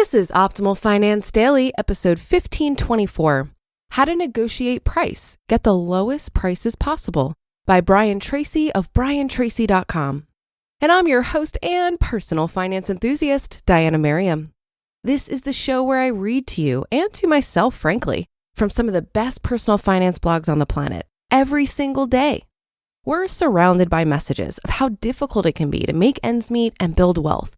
This is Optimal Finance Daily, episode 1524, How to Negotiate Price, Get the Lowest Prices Possible, by BrianTracy of BrianTracy.com. And I'm your host and personal finance enthusiast, Diana Merriam. This is the show where I read to you, and to myself, frankly, from some of the best personal finance blogs on the planet, every single day. We're surrounded by messages of how difficult it can be to make ends meet and build wealth.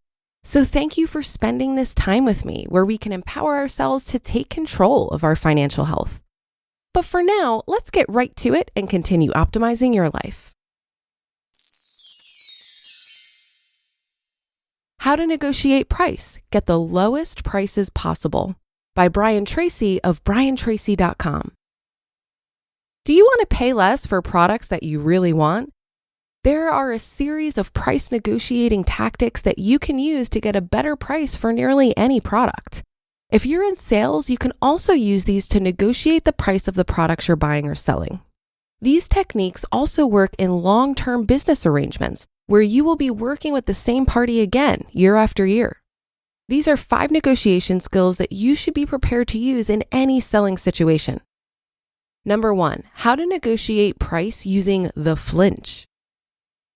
So thank you for spending this time with me where we can empower ourselves to take control of our financial health. But for now, let's get right to it and continue optimizing your life. How to Negotiate Price, Get the Lowest Prices Possible, by BrianTracy of BrianTracy.com. Do you want to pay less for products that you really want? There are a series of price negotiating tactics that you can use to get a better price for nearly any product. If you're in sales, you can also use these to negotiate the price of the products you're buying or selling. These techniques also work in long-term business arrangements where you will be working with the same party again year after year. These are 5 negotiation skills that you should be prepared to use in any selling situation. Number 1, how to negotiate price using the flinch.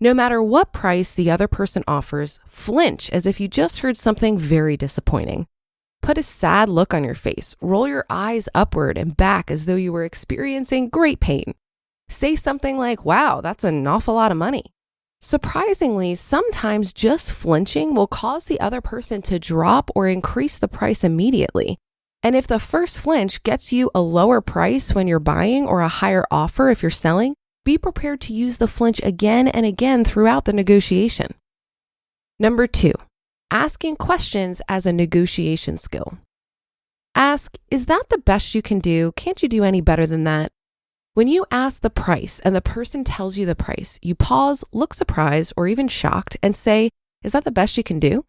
No matter what price the other person offers, flinch as if you just heard something very disappointing. Put a sad look on your face, roll your eyes upward and back as though you were experiencing great pain. Say something like, wow, that's an awful lot of money. Surprisingly, sometimes just flinching will cause the other person to drop or increase the price immediately. And if the first flinch gets you a lower price when you're buying or a higher offer if you're selling, be prepared to use the flinch again and again throughout the negotiation. Number 2, asking questions as a negotiation skill. Ask, is that the best you can do? Can't you do any better than that? When you ask the price and the person tells you the price, you pause, look surprised or even shocked and say, is that the best you can do?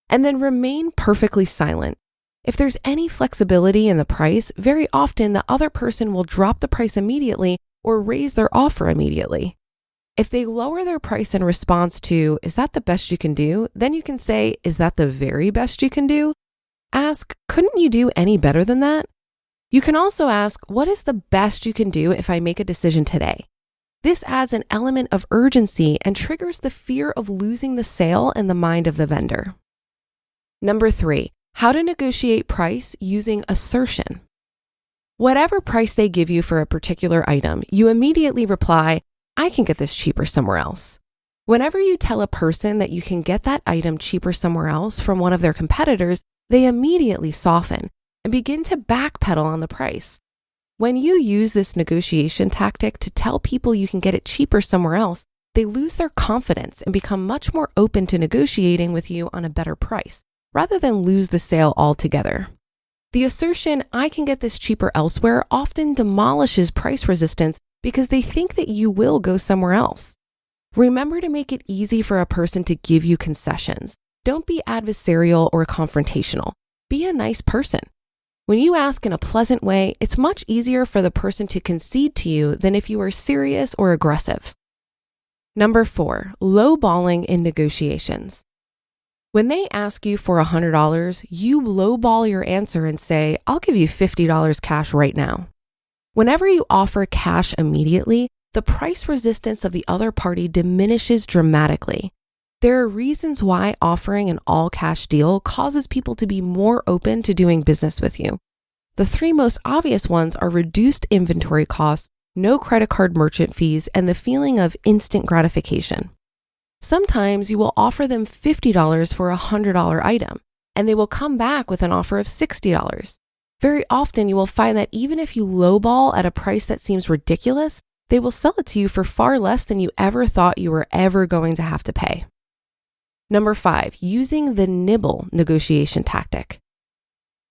And then remain perfectly silent. If there's any flexibility in the price, very often the other person will drop the price immediately or raise their offer immediately. If they lower their price in response to, is that the best you can do? Then you can say, is that the very best you can do? Ask, couldn't you do any better than that? You can also ask, what is the best you can do if I make a decision today? This adds an element of urgency and triggers the fear of losing the sale in the mind of the vendor. Number 3, how to negotiate price using assertion. Whatever price they give you for a particular item, you immediately reply, I can get this cheaper somewhere else. Whenever you tell a person that you can get that item cheaper somewhere else from one of their competitors, they immediately soften and begin to backpedal on the price. When you use this negotiation tactic to tell people you can get it cheaper somewhere else, they lose their confidence and become much more open to negotiating with you on a better price, rather than lose the sale altogether. The assertion, I can get this cheaper elsewhere, often demolishes price resistance because they think that you will go somewhere else. Remember to make it easy for a person to give you concessions. Don't be adversarial or confrontational. Be a nice person. When you ask in a pleasant way, it's much easier for the person to concede to you than if you are serious or aggressive. Number 4, lowballing in negotiations. When they ask you for $100, you lowball your answer and say, I'll give you $50 cash right now. Whenever you offer cash immediately, the price resistance of the other party diminishes dramatically. There are reasons why offering an all-cash deal causes people to be more open to doing business with you. The 3 most obvious ones are reduced inventory costs, no credit card merchant fees, and the feeling of instant gratification. Sometimes you will offer them $50 for a $100 item, and they will come back with an offer of $60. Very often you will find that even if you lowball at a price that seems ridiculous, they will sell it to you for far less than you ever thought you were ever going to have to pay. Number 5, using the nibble negotiation tactic.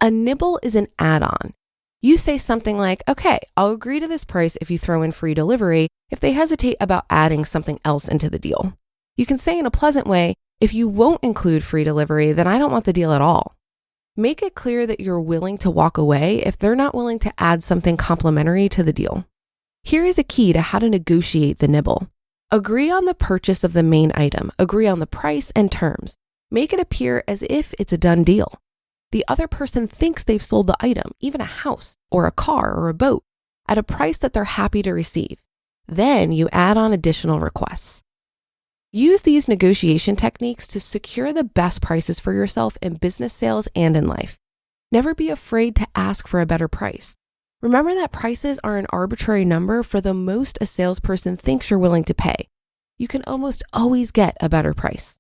A nibble is an add-on. You say something like, okay, I'll agree to this price if you throw in free delivery if they hesitate about adding something else into the deal. You can say in a pleasant way, if you won't include free delivery, then I don't want the deal at all. Make it clear that you're willing to walk away if they're not willing to add something complimentary to the deal. Here is a key to how to negotiate the nibble. Agree on the purchase of the main item. Agree on the price and terms. Make it appear as if it's a done deal. The other person thinks they've sold the item, even a house or a car or a boat, at a price that they're happy to receive. Then you add on additional requests. Use these negotiation techniques to secure the best prices for yourself in business sales and in life. Never be afraid to ask for a better price. Remember that prices are an arbitrary number for the most a salesperson thinks you're willing to pay. You can almost always get a better price.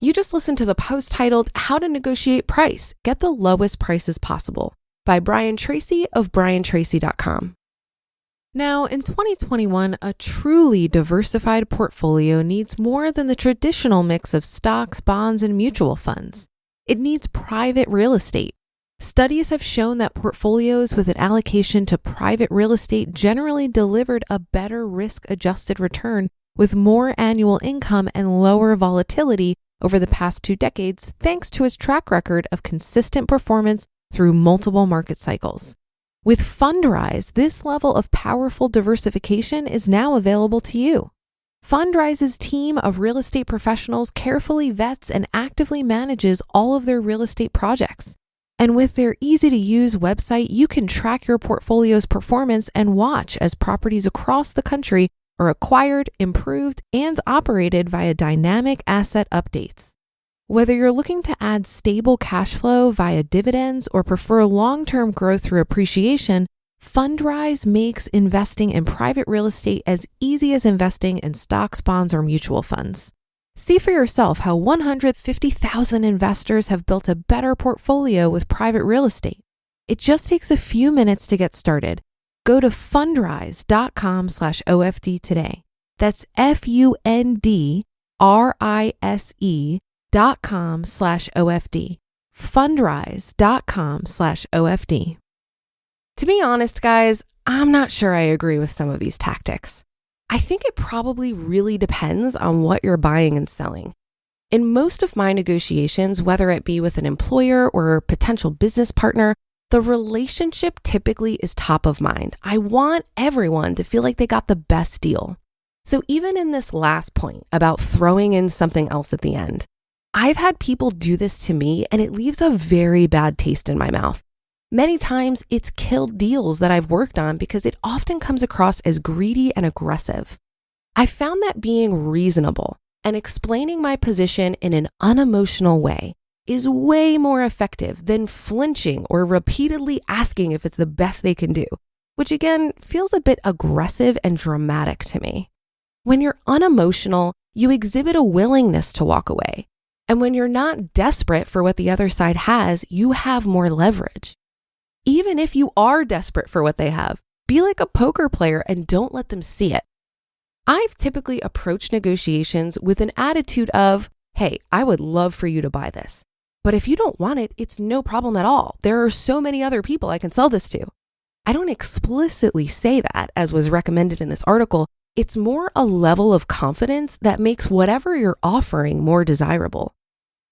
You just listened to the post titled How to Negotiate Price, Get the Lowest Prices Possible by BrianTracy of BrianTracy.com. Now, in 2021, a truly diversified portfolio needs more than the traditional mix of stocks, bonds, and mutual funds. It needs private real estate. Studies have shown that portfolios with an allocation to private real estate generally delivered a better risk-adjusted return with more annual income and lower volatility over the past 2 decades, thanks to its track record of consistent performance through multiple market cycles. With Fundrise, this level of powerful diversification is now available to you. Fundrise's team of real estate professionals carefully vets and actively manages all of their real estate projects. And with their easy-to-use website, you can track your portfolio's performance and watch as properties across the country are acquired, improved, and operated via dynamic asset updates. Whether you're looking to add stable cash flow via dividends or prefer long-term growth through appreciation, Fundrise makes investing in private real estate as easy as investing in stocks, bonds, or mutual funds. See for yourself how 150,000 investors have built a better portfolio with private real estate. It just takes a few minutes to get started. Go to fundrise.com/OFD today. That's fundrise.com/OFD. Fundrise.com/OFD. To be honest, guys, I'm not sure I agree with some of these tactics. I think it probably really depends on what you're buying and selling. In most of my negotiations, whether it be with an employer or a potential business partner, the relationship typically is top of mind. I want everyone to feel like they got the best deal. So even in this last point about throwing in something else at the end, I've had people do this to me and it leaves a very bad taste in my mouth. Many times it's killed deals that I've worked on because it often comes across as greedy and aggressive. I found that being reasonable and explaining my position in an unemotional way is way more effective than flinching or repeatedly asking if it's the best they can do, which again feels a bit aggressive and dramatic to me. When you're unemotional, you exhibit a willingness to walk away. And when you're not desperate for what the other side has, you have more leverage. Even if you are desperate for what they have, be like a poker player and don't let them see it. I've typically approached negotiations with an attitude of, hey, I would love for you to buy this. But if you don't want it, it's no problem at all. There are so many other people I can sell this to. I don't explicitly say that, as was recommended in this article. It's more a level of confidence that makes whatever you're offering more desirable.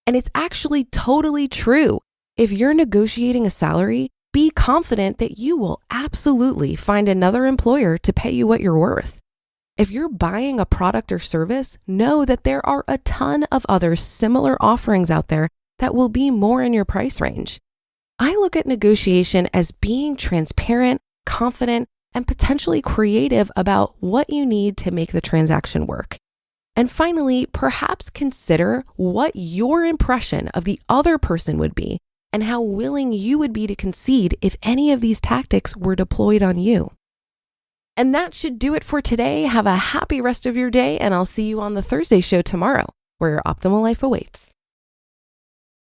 And it's actually totally true. If you're negotiating a salary, be confident that you will absolutely find another employer to pay you what you're worth. If you're buying a product or service, know that there are a ton of other similar offerings out there that will be more in your price range. I look at negotiation as being transparent, confident, and potentially creative about what you need to make the transaction work. And finally, perhaps consider what your impression of the other person would be and how willing you would be to concede if any of these tactics were deployed on you. And that should do it for today. Have a happy rest of your day, and I'll see you on the Thursday show tomorrow, where your optimal life awaits.